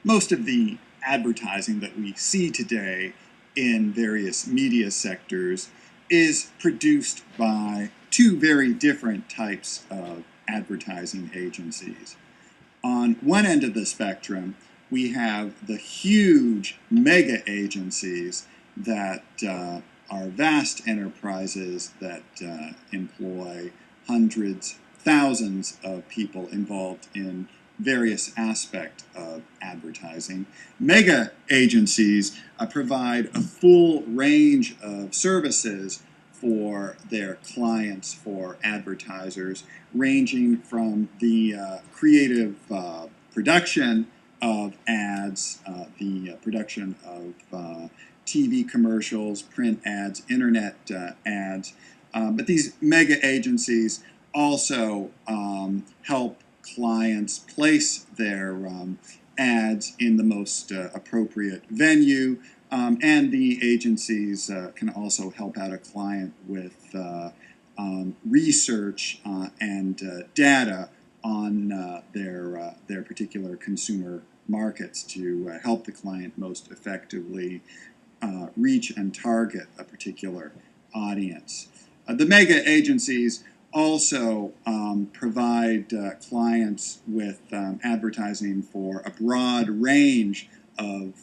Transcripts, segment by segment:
most of the advertising that we see today in various media sectors is produced by two very different types of advertising agencies. On one end of the spectrum, we have the huge mega agencies that are vast enterprises that employ hundreds, thousands of people involved in various aspects of advertising. Mega agencies provide a full range of services for their clients, for advertisers, ranging from the creative production of ads, the production of TV commercials, print ads, internet ads. But these mega agencies also help clients place their ads in the most appropriate venue. And the agencies can also help out a client with research and data on their particular consumer markets to help the client most effectively reach and target a particular audience. The mega agencies also provide clients with advertising for a broad range of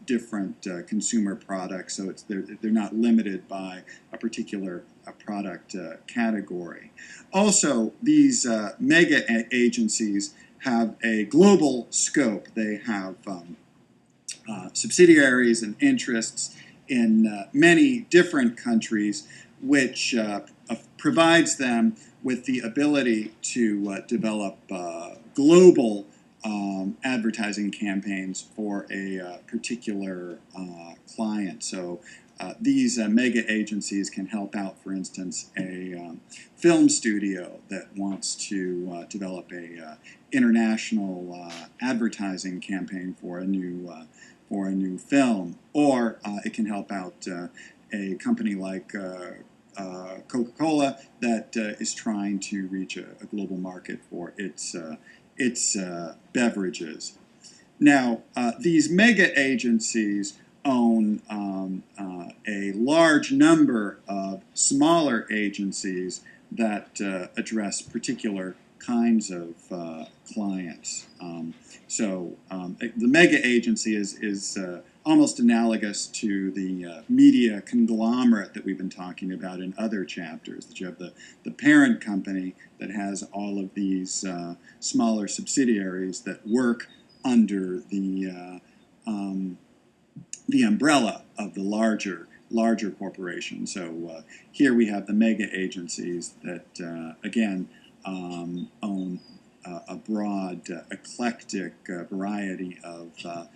different consumer products, so they're not limited by a particular product category. Also, these mega agencies have a global scope. They have subsidiaries and interests in many different countries, which provides them with the ability to develop global advertising campaigns for a particular client. So these mega agencies can help out, for instance, a film studio that wants to develop a international advertising campaign for a new film, or it can help out a company like Coca-Cola that is trying to reach a global market for its beverages. Now, these mega agencies own a large number of smaller agencies that address particular kinds of clients. The mega agency is almost analogous to the media conglomerate that we've been talking about in other chapters, that you have the parent company that has all of these smaller subsidiaries that work under the umbrella of the larger corporation. So here we have the mega agencies that, again, own a broad, eclectic variety of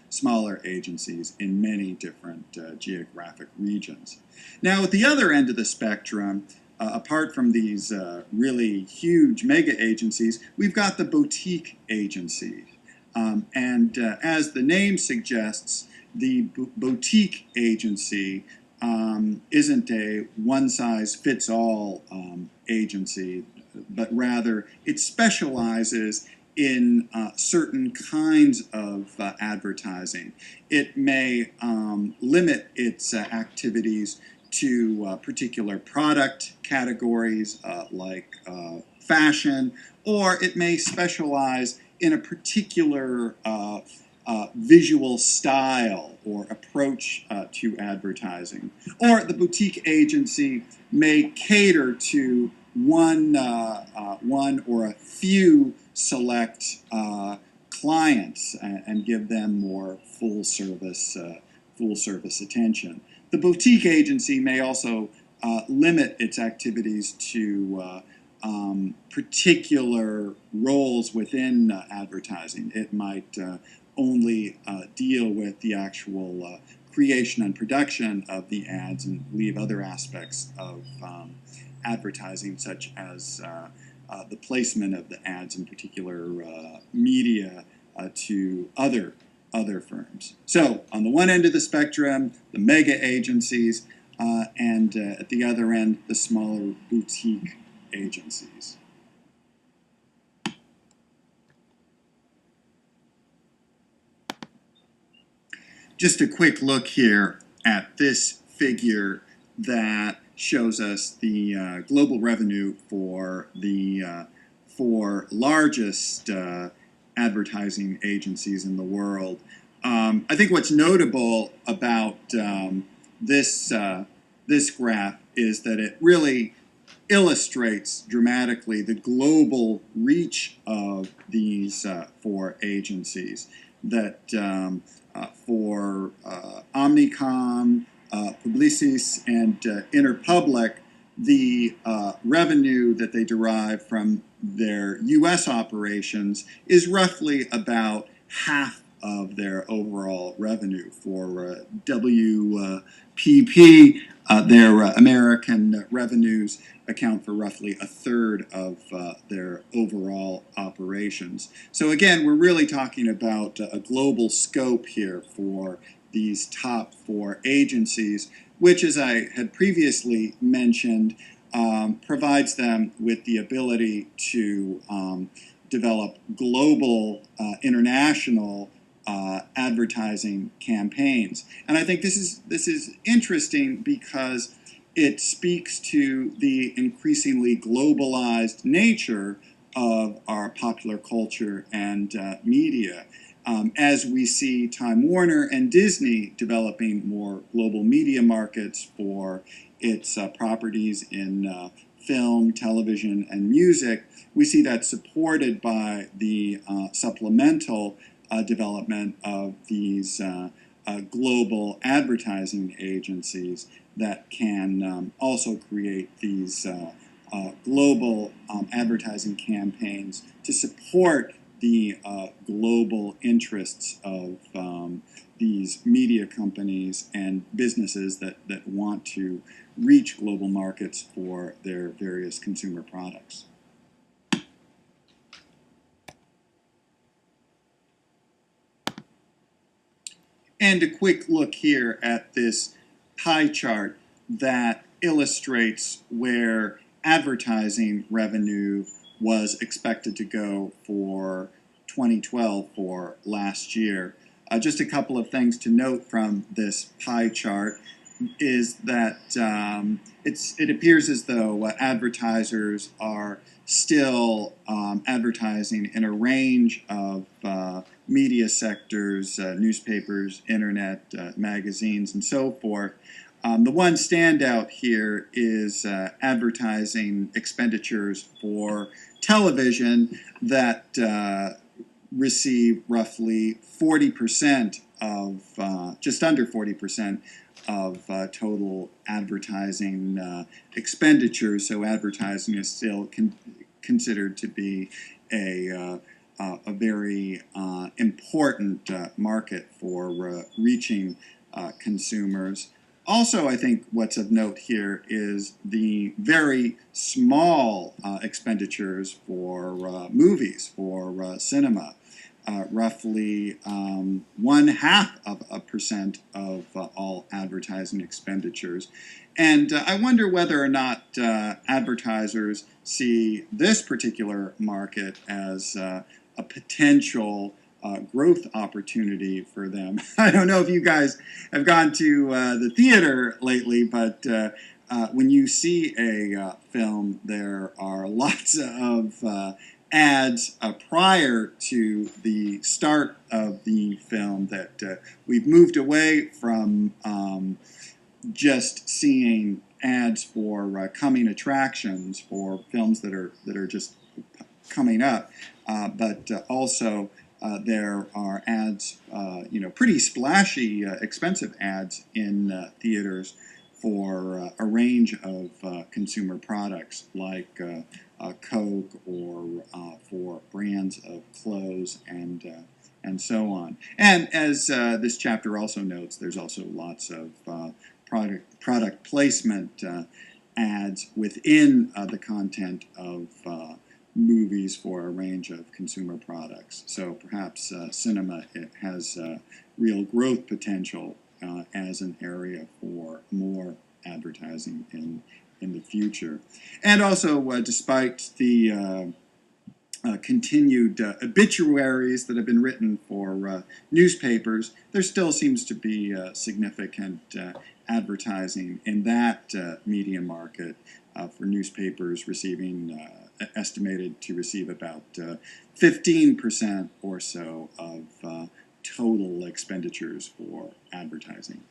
smaller agencies in many different geographic regions. Now, at the other end of the spectrum, apart from these really huge mega agencies, we've got the boutique agencies. As the name suggests, the boutique agency isn't a one-size-fits-all agency, but rather it specializes in certain kinds of advertising. It may limit its activities to particular product categories like fashion, or it may specialize in a particular visual style or approach to advertising. Or the boutique agency may cater to one or a few select clients and give them more full service attention. The boutique agency may also limit its activities to particular roles within advertising. It might only deal with the actual creation and production of the ads and leave other aspects of advertising, such as the placement of the ads in particular media to other firms. So on the one end of the spectrum, the mega agencies, and at the other end, the smaller boutique agencies. Just a quick look here at this figure that shows us the global revenue for the four largest advertising agencies in the world. I think what's notable about this graph is that it really illustrates dramatically the global reach of these four agencies. That for Omnicom, Publicis, and Interpublic, the revenue that they derive from their U.S. operations is roughly about half of their overall revenue. For WPP, their American revenues account for roughly a third of their overall operations. So again, we're really talking about a global scope here for these top four agencies, which, as I had previously mentioned, provides them with the ability to develop global, international advertising campaigns. And I think this is interesting because it speaks to the increasingly globalized nature of our popular culture and media. As we see Time Warner and Disney developing more global media markets for its properties in film, television, and music, we see that supported by the supplemental development of these global advertising agencies that can also create these global advertising campaigns to support the global interests of these media companies and businesses that want to reach global markets for their various consumer products. And a quick look here at this pie chart that illustrates where advertising revenue was expected to go for 2012, for last year. Just a couple of things to note from this pie chart is that it appears as though advertisers are still advertising in a range of media sectors, newspapers, internet, magazines, and so forth. The one standout here is advertising expenditures for television that receive roughly 40% of, just under 40% of total advertising expenditures. So advertising is still considered to be a very important market for reaching consumers. Also, I think what's of note here is the very small expenditures for movies, for cinema. Roughly 0.5% of all advertising expenditures. And I wonder whether or not advertisers see this particular market as a potential growth opportunity for them. I don't know if you guys have gone to the theater lately, but when you see a film, there are lots of ads prior to the start of the film that we've moved away from just seeing ads for coming attractions for films that are just coming up, but also there are ads, pretty splashy, expensive ads in theaters for a range of consumer products like Coke or for brands of clothes and so on. And as this chapter also notes, there's also lots of product placement ads within the content of movies for a range of consumer products. So perhaps cinema, it has real growth potential as an area for more advertising in the future. And also, despite the continued obituaries that have been written for newspapers, there still seems to be significant advertising in that media market for newspapers receiving, estimated to receive about 15% or so of total expenditures for advertising.